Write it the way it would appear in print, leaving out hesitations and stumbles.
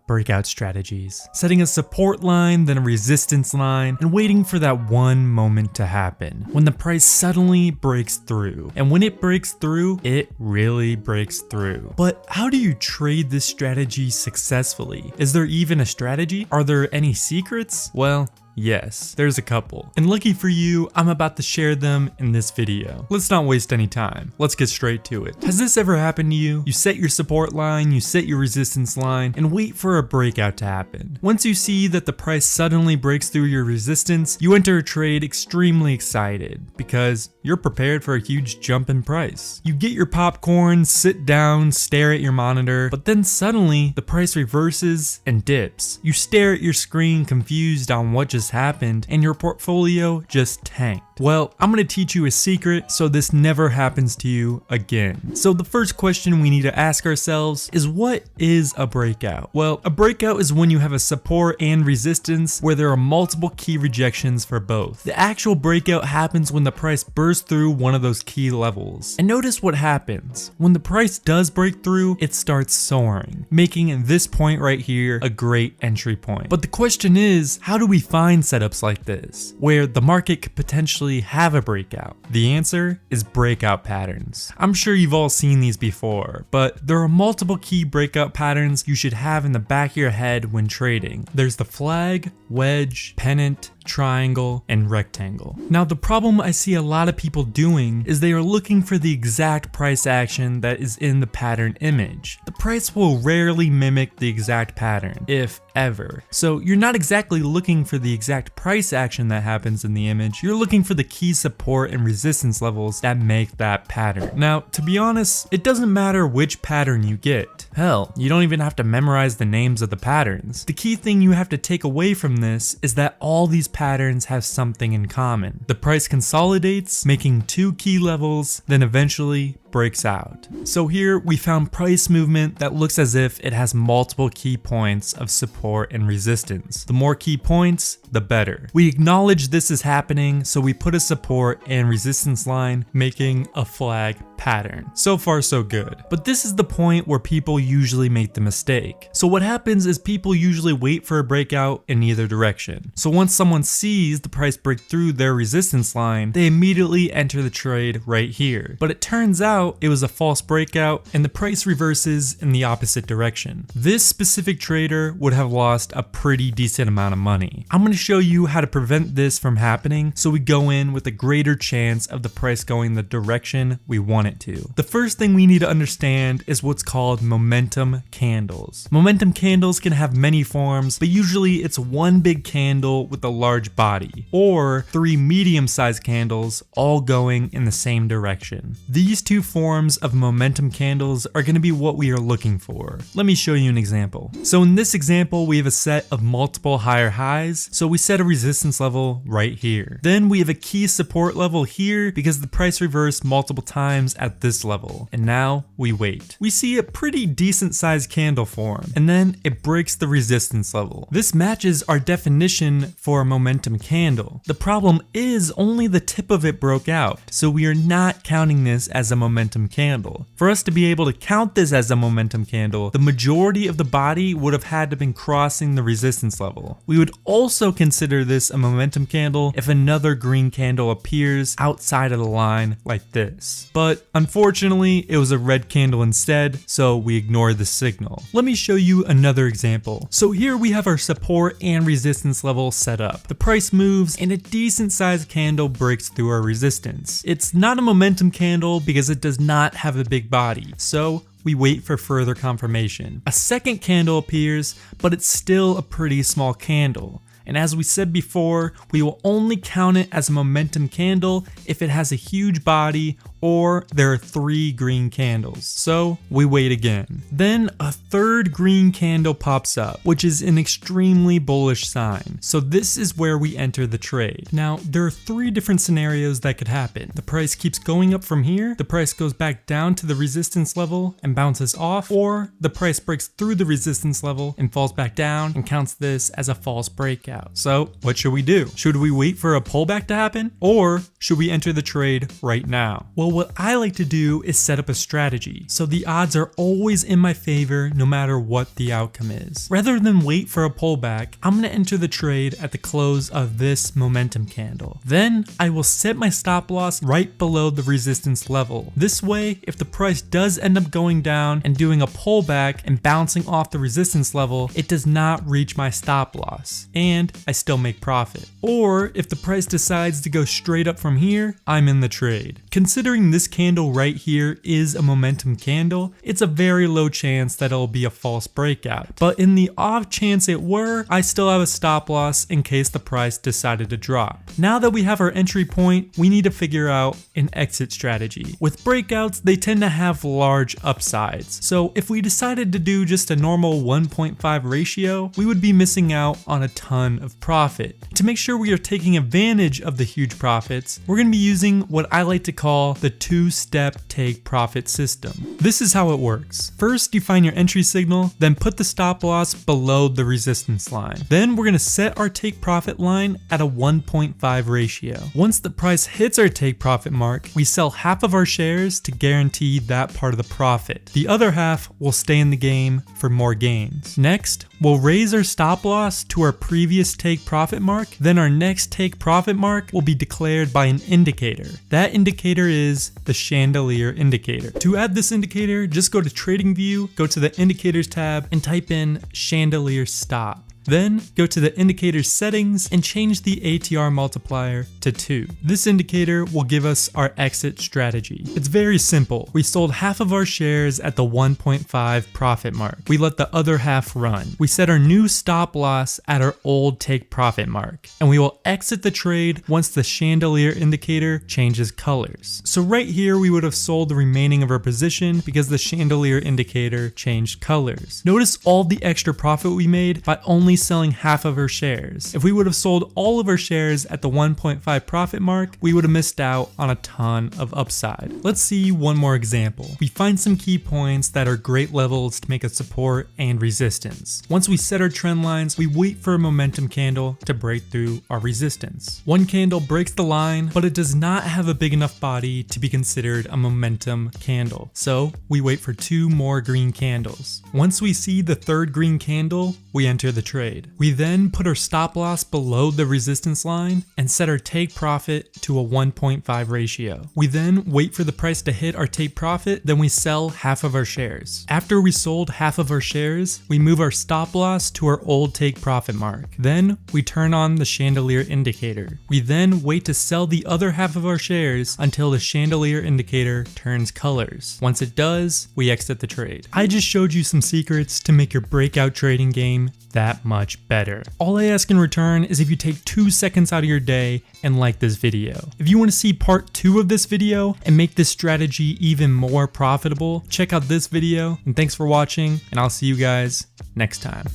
Breakout strategies. Setting a support line, then a resistance line, and waiting for that one moment to happen, when the price suddenly breaks through. And when it breaks through, it really breaks through. But how do you trade this strategy successfully? Is there even a strategy? Are there any secrets? Well, yes, there's a couple. And lucky for you, I'm about to share them in this video. Let's not waste any time. Let's get straight to it. Has this ever happened to you? You set your support line, you set your resistance line, and wait for a breakout to happen. Once you see that the price suddenly breaks through your resistance, you enter a trade extremely excited because you're prepared for a huge jump in price. You get your popcorn, sit down, stare at your monitor, but then suddenly the price reverses and dips. You stare at your screen confused on what just happened, and your portfolio just tanked. Well, I'm gonna teach you a secret so this never happens to you again. So the first question we need to ask ourselves is, what is a breakout? Well, a breakout is when you have a support and resistance where there are multiple key rejections for both. The actual breakout happens when the price bursts through one of those key levels. And notice what happens. When the price does break through, it starts soaring, making this point right here a great entry point. But the question is, how do we find setups like this, where the market could potentially have a breakout? The answer is breakout patterns. I'm sure you've all seen these before, but there are multiple key breakout patterns you should have in the back of your head when trading. There's the flag, wedge, pennant, triangle, and rectangle. Now, the problem I see a lot of people doing is they are looking for the exact price action that is in the pattern image. The price will rarely mimic the exact pattern, if ever. So you're not exactly looking for the exact price action that happens in the image, you're looking for the key support and resistance levels that make that pattern. Now, to be honest, it doesn't matter which pattern you get. Hell, you don't even have to memorize the names of the patterns. The key thing you have to take away from this is that all these patterns have something in common. The price consolidates, making two key levels, then eventually breaks out. So here we found price movement that looks as if it has multiple key points of support and resistance. The more key points, the better. We acknowledge this is happening, so we put a support and resistance line, making a flag pattern. So far so good. But this is the point where people usually make the mistake. So what happens is people usually wait for a breakout in either direction. So once someone sees the price break through their resistance line, they immediately enter the trade right here. But it turns out it was a false breakout and the price reverses in the opposite direction. This specific trader would have lost a pretty decent amount of money. I'm going to show you how to prevent this from happening so we go in with a greater chance of the price going the direction we want it to. The first thing we need to understand is what's called momentum candles. Momentum candles can have many forms, but usually it's one big candle with a large body, or three medium-sized candles all going in the same direction. These two forms of momentum candles are going to be what we are looking for. Let me show you an example. So in this example, we have a set of multiple higher highs, so we set a resistance level right here. Then we have a key support level here because the price reversed multiple times at this level, and now we wait. We see a pretty decent sized candle form, and then it breaks the resistance level. This matches our definition for a momentum candle. The problem is only the tip of it broke out, so we are not counting this as a momentum candle. For us to be able to count this as a momentum candle, the majority of the body would have had to been crossing the resistance level. We would also consider this a momentum candle if another green candle appears outside of the line like this. But unfortunately, it was a red candle instead, so we ignore the signal. Let me show you another example. So here we have our support and resistance level set up. The price moves and a decent sized candle breaks through our resistance. It's not a momentum candle because it does not have a big body, so we wait for further confirmation. A second candle appears, but it's still a pretty small candle. And as we said before, we will only count it as a momentum candle if it has a huge body or there are 3 green candles. So we wait again. Then a third green candle pops up, which is an extremely bullish sign. So this is where we enter the trade. Now, there are 3 different scenarios that could happen. The price keeps going up from here, the price goes back down to the resistance level and bounces off, or the price breaks through the resistance level and falls back down and counts this as a false breakout. So what should we do? Should we wait for a pullback to happen, or should we enter the trade right now? Well, So what I like to do is set up a strategy, so the odds are always in my favor no matter what the outcome is. Rather than wait for a pullback, I'm going to enter the trade at the close of this momentum candle. Then I will set my stop loss right below the resistance level. This way, if the price does end up going down and doing a pullback and bouncing off the resistance level, it does not reach my stop loss, and I still make profit. Or if the price decides to go straight up from here, I'm in the trade. Considering this candle right here is a momentum candle, it's a very low chance that it'll be a false breakout. But in the off chance it were, I still have a stop loss in case the price decided to drop. Now that we have our entry point, we need to figure out an exit strategy. With breakouts, they tend to have large upsides. So if we decided to do just a normal 1.5 ratio, we would be missing out on a ton of profit. To make sure we are taking advantage of the huge profits, we're going to be using what I like to call the two-step take profit system. This is how it works. First, you find your entry signal, then put the stop loss below the resistance line. Then we're going to set our take profit line at a 1.5 ratio. Once the price hits our take profit mark, we sell half of our shares to guarantee that part of the profit. The other half will stay in the game for more gains. Next, we'll raise our stop loss to our previous take profit mark. Then our next take profit mark will be declared by an indicator. That indicator is the chandelier indicator. To add this indicator, just go to Trading View, go to the Indicators tab, and type in chandelier stop. Then go to the indicator settings and change the ATR multiplier to 2. This indicator will give us our exit strategy. It's very simple. We sold half of our shares at the 1.5 profit mark. We let the other half run. We set our new stop loss at our old take profit mark, and we will exit the trade once the chandelier indicator changes colors. So right here we would have sold the remaining of our position because the chandelier indicator changed colors. Notice all the extra profit we made by only selling half of our shares. If we would have sold all of our shares at the 1.5 profit mark, we would have missed out on a ton of upside. Let's see one more example. We find some key points that are great levels to make a support and resistance. Once we set our trend lines, we wait for a momentum candle to break through our resistance. One candle breaks the line, but it does not have a big enough body to be considered a momentum candle. So we wait for 2 more green candles. Once we see the 3rd green candle, we enter the trade. We then put our stop loss below the resistance line and set our take profit to a 1.5 ratio. We then wait for the price to hit our take profit, then we sell half of our shares. After we sold half of our shares, we move our stop loss to our old take profit mark. Then we turn on the chandelier indicator. We then wait to sell the other half of our shares until the chandelier indicator turns colors. Once it does, we exit the trade. I just showed you some secrets to make your breakout trading game that much better. All I ask in return is if you take 2 seconds out of your day and like this video. If you want to see part 2 of this video and make this strategy even more profitable, check out this video, and thanks for watching, and I'll see you guys next time.